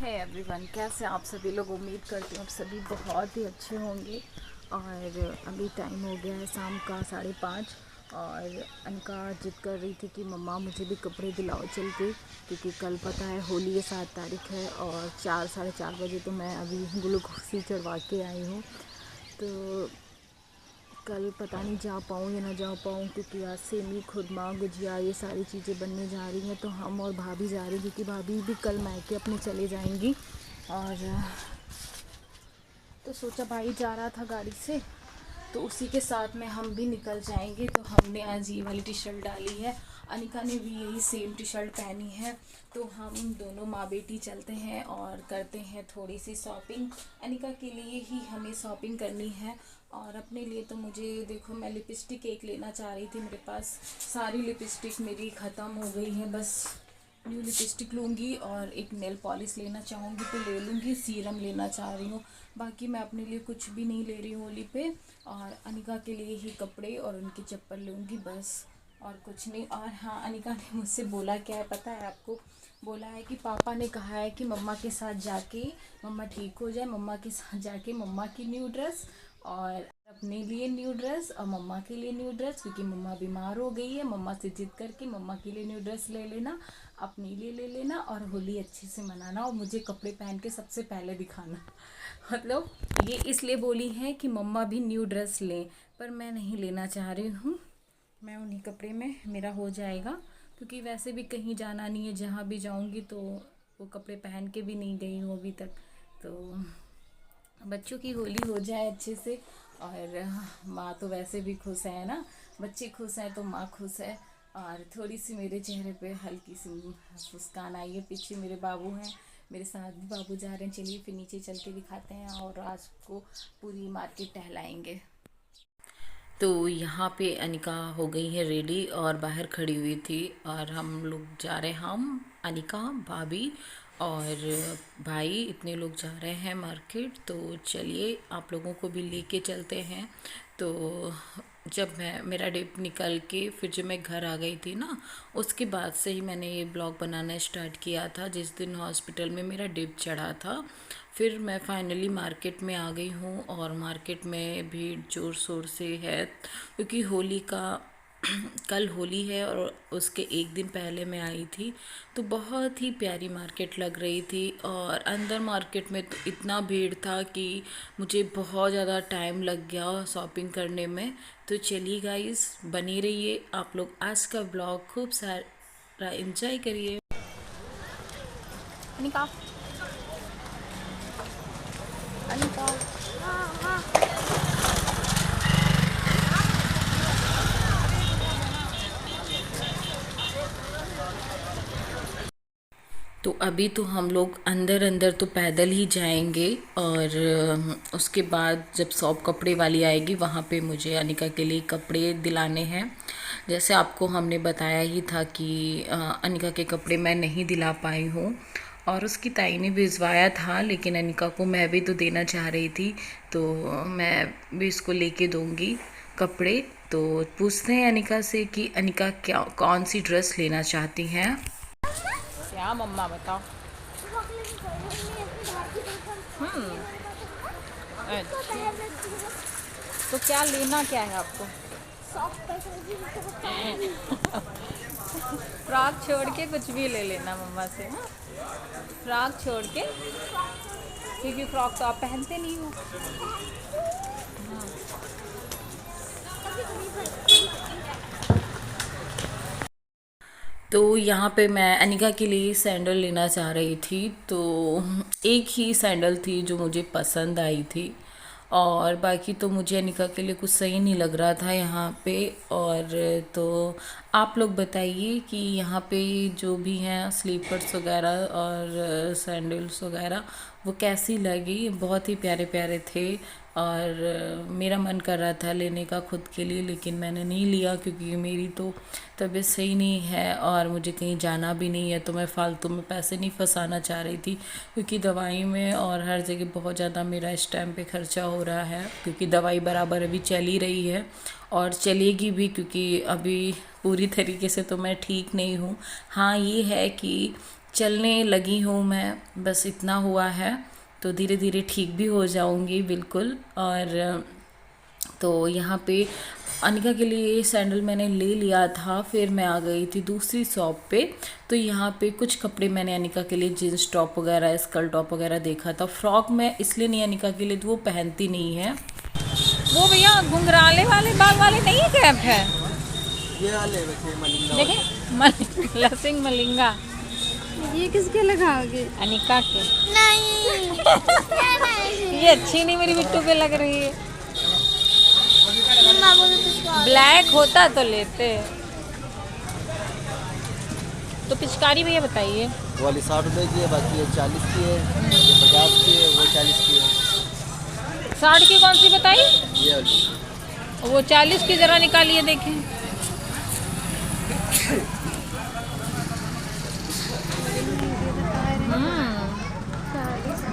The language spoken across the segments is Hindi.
है एवरीवन, कैसे आप सभी लोग। उम्मीद करती हूँ आप सभी बहुत ही अच्छे होंगे। और अभी टाइम हो गया है शाम का 5:30 और अनका जिद कर रही थी कि मम्मा मुझे भी कपड़े दिलाओ चल के, क्योंकि कल पता है होली है, 7 तारीख है। और 4 साढ़े 4 बजे तो मैं अभी ग्लूकोज चढ़वा के आई हूँ। तो कल पता नहीं जा पाऊँ या ना जा पाऊँ, क्योंकि आज सेमी खुरमा गुजिया ये सारी चीज़ें बनने जा रही हैं। तो हम और भाभी जा रही हैं, क्योंकि भाभी भी कल मायके अपने चले जाएंगी। और तो सोचा भाई जा रहा था गाड़ी से, तो उसी के साथ में हम भी निकल जाएंगे। तो हमने आज ये वाली टी शर्ट डाली है, अनिका ने भी यही सेम टी शर्ट पहनी है। तो हम दोनों माँ बेटी चलते हैं और करते हैं थोड़ी सी शॉपिंग। अनिका के लिए ही हमें शॉपिंग करनी है, और अपने लिए तो मुझे देखो, मैं लिपस्टिक एक लेना चाह रही थी। मेरे पास सारी लिपस्टिक मेरी ख़त्म हो गई है, बस न्यू लिपस्टिक लूँगी। और एक नेल पॉलिश लेना चाहूँगी तो ले लूँगी, सीरम लेना चाह रही हूँ। बाकी मैं अपने लिए कुछ भी नहीं ले रही हूँ होली पे। और अनिका के लिए ही कपड़े और उनकी चप्पल लूँगी बस, और कुछ नहीं। और हाँ, अनिका ने मुझसे बोला क्या है पता है आपको? बोला है कि पापा ने कहा है कि मम्मा के साथ जाके मम्मा ठीक हो जाए, मम्मा के साथ जाके मम्मा की न्यू ड्रेस और अपने लिए न्यू ड्रेस और मम्मा के लिए न्यू ड्रेस, क्योंकि मम्मा बीमार हो गई है। मम्मा से जिद करके मम्मा के लिए न्यू ड्रेस ले लेना, अपने लिए ले लेना, और होली अच्छे से मनाना, और मुझे कपड़े पहन के सबसे पहले दिखाना। मतलब ये इसलिए बोली है कि मम्मा भी न्यू ड्रेस लें, पर मैं नहीं लेना चाह रही हूँ। मैं उन्हीं कपड़े में मेरा हो जाएगा, क्योंकि वैसे भी कहीं जाना नहीं है। जहाँ भी जाऊँगी तो वो कपड़े पहन के भी नहीं गई हूँ अभी तक। तो बच्चों की होली हो जाए अच्छे से। और माँ तो वैसे भी खुश है ना, बच्चे खुश हैं तो माँ खुश है। और थोड़ी सी मेरे चेहरे पे हल्की सी मुस्कान आई है। पीछे मेरे बाबू हैं, मेरे साथ भी बाबू जा रहे हैं। चलिए फिर नीचे चल के दिखाते हैं, और आज को पूरी मार्केट टहलाएंगे। तो यहाँ पे अनिका हो गई है रेडी और बाहर खड़ी हुई थी, और हम लोग जा रहे हैं, हम अनिका भाभी और भाई, इतने लोग जा रहे हैं मार्केट। तो चलिए आप लोगों को भी लेके चलते हैं। तो जब मैं मेरा डिप निकल के फिर जब मैं घर आ गई थी ना, उसके बाद से ही मैंने ये ब्लॉग बनाना स्टार्ट किया था, जिस दिन हॉस्पिटल में मेरा डिप चढ़ा था। फिर मैं फाइनली मार्केट में आ गई हूँ, और मार्केट में भीड़ ज़ोर शोर से है, क्योंकि होली का कल होली है और उसके एक दिन पहले मैं आई थी। तो बहुत ही प्यारी मार्केट लग रही थी, और अंदर मार्केट में तो इतना भीड़ था कि मुझे बहुत ज़्यादा टाइम लग गया शॉपिंग करने में। तो चलिए गाइस, बने रहिए आप लोग, आज का ब्लॉग खूब सारा एंजॉय करिए। अनिका, अनिका, तो अभी तो हम लोग अंदर अंदर तो पैदल ही जाएंगे, और उसके बाद जब शॉप कपड़े वाली आएगी वहाँ पे मुझे अनिका के लिए कपड़े दिलाने हैं। जैसे आपको हमने बताया ही था कि अनिका के कपड़े मैं नहीं दिला पाई हूँ, और उसकी ताई ने भिजवाया था, लेकिन अनिका को मैं भी तो देना चाह रही थी। तो मैं भी इसको लेके दूँगी कपड़े। तो पूछते हैं अनिका से कि अनिका क्या कौन सी ड्रेस लेना चाहती हैं। क्या मम्मा बताओ। हम्म। अच्छा, तो क्या लेना क्या है आपको? फ्रॉक छोड़ के कुछ भी ले लेना मम्मा से, हाँ? फ्रॉक छोड़ के, क्योंकि फ्रॉक तो आप पहनते नहीं हो। तो यहाँ पे मैं अनिका के लिए सैंडल लेना चाह रही थी। तो एक ही सैंडल थी जो मुझे पसंद आई थी, और बाकी तो मुझे अनिका के लिए कुछ सही नहीं लग रहा था यहाँ पे। और तो आप लोग बताइए कि यहाँ पे जो भी हैं स्लीपर्स वगैरह और सैंडल्स वगैरह वो कैसी लगी। बहुत ही प्यारे प्यारे थे, और मेरा मन कर रहा था लेने का खुद के लिए, लेकिन मैंने नहीं लिया, क्योंकि मेरी तो तबीयत सही नहीं है और मुझे कहीं जाना भी नहीं है। तो मैं फालतू में पैसे नहीं फंसाना चाह रही थी, क्योंकि दवाई में और हर जगह बहुत ज़्यादा मेरा इस टाइम पे खर्चा हो रहा है, क्योंकि दवाई बराबर अभी चल ही रही है और चलेगी भी, क्योंकि अभी पूरी तरीके से तो मैं ठीक नहीं हूँ। हाँ, ये है कि चलने लगी हूँ मैं, बस इतना हुआ है। तो धीरे धीरे ठीक भी हो जाऊँगी बिल्कुल। और तो यहाँ पे अनिका के लिए ये सैंडल मैंने ले लिया था, फिर मैं आ गई थी दूसरी शॉप पे। तो यहाँ पे कुछ कपड़े मैंने अनिका के लिए जीन्स टॉप वगैरह, स्कर्ट टॉप वगैरह देखा था। फ्रॉक मैं इसलिए नहीं अनिका के लिए, तो वो पहनती नहीं है। वो भैया घुंघराले वाले बाल वाले नहीं कैप है, ये वाले मलिंगा देखें मलिंगा सिंह मलिंगा। ये किसके लगाओगे? अनिका के। नहीं ये अच्छी नहीं मेरी बिट्टू पे लग रही है। ब्लैक होता तो लेते। तो पिचकारी भैया बताइए। वो वाली 60 रुपए की है, बाकी ये 40 की है, ये 50 की है, वो 40 की है। 60 की कौन सी बताई? ये वाली। वो 40 की जरा निकालिए देखें।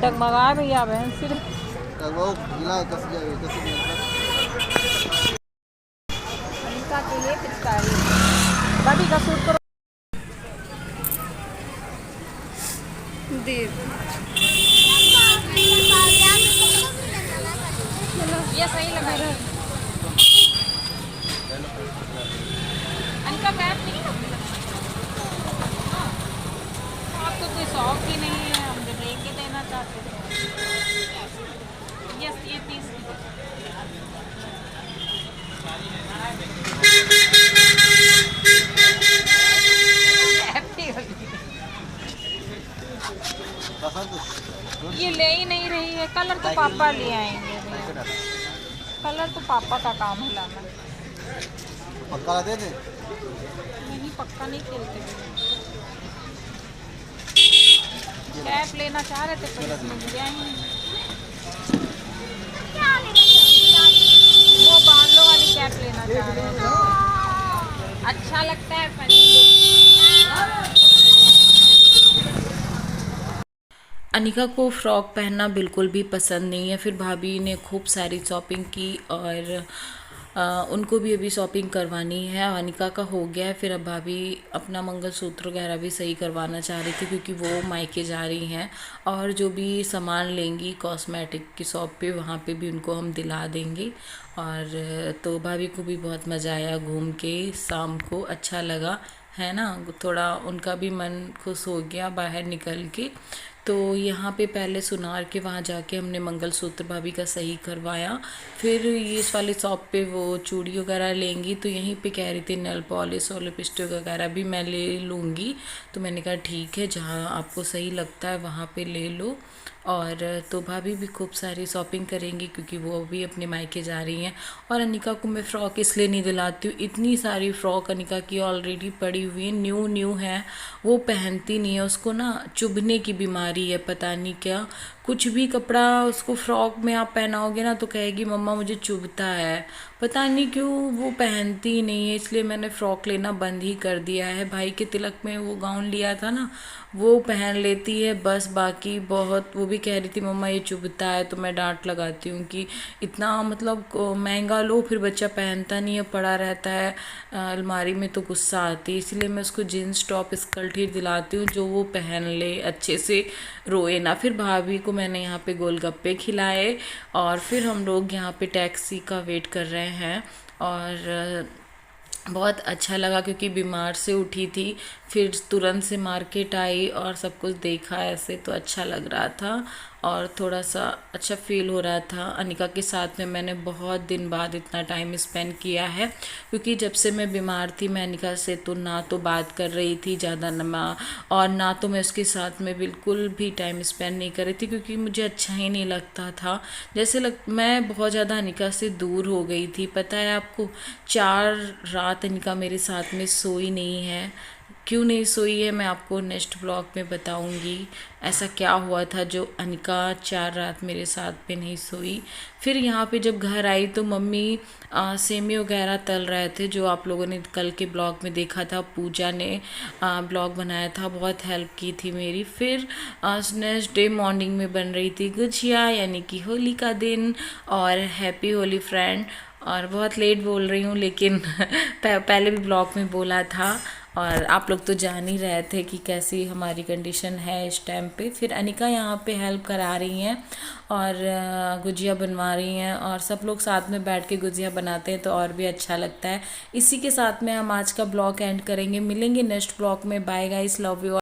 डगमगा भैया बहन सिर। वो गिला कसी अनिका के लिए पिचकारी बड़ी का सूट करो। दे ये सही लगा रहा। अनिका बैठ नहीं लगती। आपको कोई शौक ही नहीं है, हम जब लेके देना चाहते थे। यस ये 30 की। ये ले ही नहीं रही है। कलर तो पापा ले आएंगे भैया। कलर तो पापा का काम है लाना। पक्का दे दे। नहीं पक्का नहीं खेलते। कैप लेना चाह रहे थे पर इसमें लिया ही नहीं। वो बालों वाली कैप लेना चाह रहे हैं। अच्छा लगता है फनी। अनिका को फ़्रॉक पहनना बिल्कुल भी पसंद नहीं है। फिर भाभी ने खूब सारी शॉपिंग की और उनको भी अभी शॉपिंग करवानी है। अनिका का हो गया है, फिर अब भाभी अपना मंगलसूत्र वगैरह भी सही करवाना चाह रही थी क्योंकि वो मायके जा रही हैं। और जो भी सामान लेंगी कॉस्मेटिक की शॉप पे, वहाँ पे भी उनको हम दिला देंगे। और तो भाभी को भी बहुत मज़ा आया घूम के, शाम को अच्छा लगा है ना, थोड़ा उनका भी मन खुश हो गया बाहर निकल के। तो यहाँ पे पहले सुनार के वहाँ जाके हमने मंगलसूत्र भाभी का सही करवाया। फिर ये इस वाले शॉप पे वो चूड़ी वगैरह लेंगी, तो यहीं पे कह रही थी नेल पॉलिश और लिपस्टिक वगैरह भी मैं ले लूँगी। तो मैंने कहा ठीक है, जहाँ आपको सही लगता है वहाँ पे ले लो। और तो भाभी भी खूब सारी शॉपिंग करेंगी क्योंकि वो भी अपने मायके जा रही हैं। और अनिका को मैं फ़्रॉक इसलिए नहीं दिलाती हूँ, इतनी सारी फ़्रॉक अनिका की ऑलरेडी पड़ी हुई है, न्यू न्यू है, वो पहनती नहीं है। उसको ना चुभने की बीमारी है, पता नहीं क्या, कुछ भी कपड़ा उसको फ़्रॉक में आप पहनाओगे ना तो कहेगी मम्मा मुझे चुभता है, पता नहीं क्यों वो पहनती ही नहीं है। इसलिए मैंने फ़्रॉक लेना बंद ही कर दिया है। भाई के तिलक में वो गाउन लिया था ना, वो पहन लेती है बस, बाकी बहुत वो भी कह रही थी मम्मा ये चुभता है। तो मैं डांट लगाती हूँ कि इतना मतलब महंगा लो फिर बच्चा पहनता नहीं है, पड़ा रहता है अलमारी में, तो गुस्सा आती है। इसलिए मैं उसको जीन्स टॉप स्कर्ट ही दिलाती हूँ जो वो पहन ले, अच्छे से रोए ना। फिर भाभी को मैंने यहाँ पे गोलगप्पे खिलाए और फिर हम लोग यहाँ पे टैक्सी का वेट कर रहे हैं। और बहुत अच्छा लगा क्योंकि बीमार से उठी थी, फिर तुरंत से मार्केट आई और सब कुछ देखा ऐसे, तो अच्छा लग रहा था और थोड़ा सा अच्छा फील हो रहा था। अनिका के साथ में मैंने बहुत दिन बाद इतना टाइम स्पेंड किया है क्योंकि जब से मैं बीमार थी मैं अनिका से तो ना तो बात कर रही थी ज़्यादा ना, और ना तो मैं उसके साथ में बिल्कुल भी टाइम स्पेंड नहीं कर रही थी क्योंकि मुझे अच्छा ही नहीं लगता था। जैसे मैं बहुत ज़्यादा अनिका से दूर हो गई थी। पता है आपको, 4 रात अनिका मेरे साथ में सोई नहीं है। क्यों नहीं सोई है मैं आपको नेक्स्ट ब्लॉग में बताऊंगी, ऐसा क्या हुआ था जो अनिका 4 रात मेरे साथ पे नहीं सोई। फिर यहाँ पे जब घर आई तो मम्मी सेमी वगैरह तल रहे थे, जो आप लोगों ने कल के ब्लॉग में देखा था, पूजा ने ब्लॉग बनाया था, बहुत हेल्प की थी मेरी। फिर नेक्स्ट डे मॉर्निंग में बन रही थी गुजिया, यानी कि होली का दिन, और हैप्पी होली फ्रेंड। और बहुत लेट बोल रही हूँ लेकिन पहले भी ब्लॉग में बोला था। और आप लोग तो जान ही रहे थे कि कैसी हमारी कंडीशन है इस टाइम पे। फिर अनिका यहाँ पे हेल्प करा रही हैं और गुजिया बनवा रही हैं, और सब लोग साथ में बैठ के गुजिया बनाते हैं तो और भी अच्छा लगता है। इसी के साथ में हम आज का ब्लॉग एंड करेंगे। मिलेंगे नेक्स्ट ब्लॉग में। Bye guys, love you.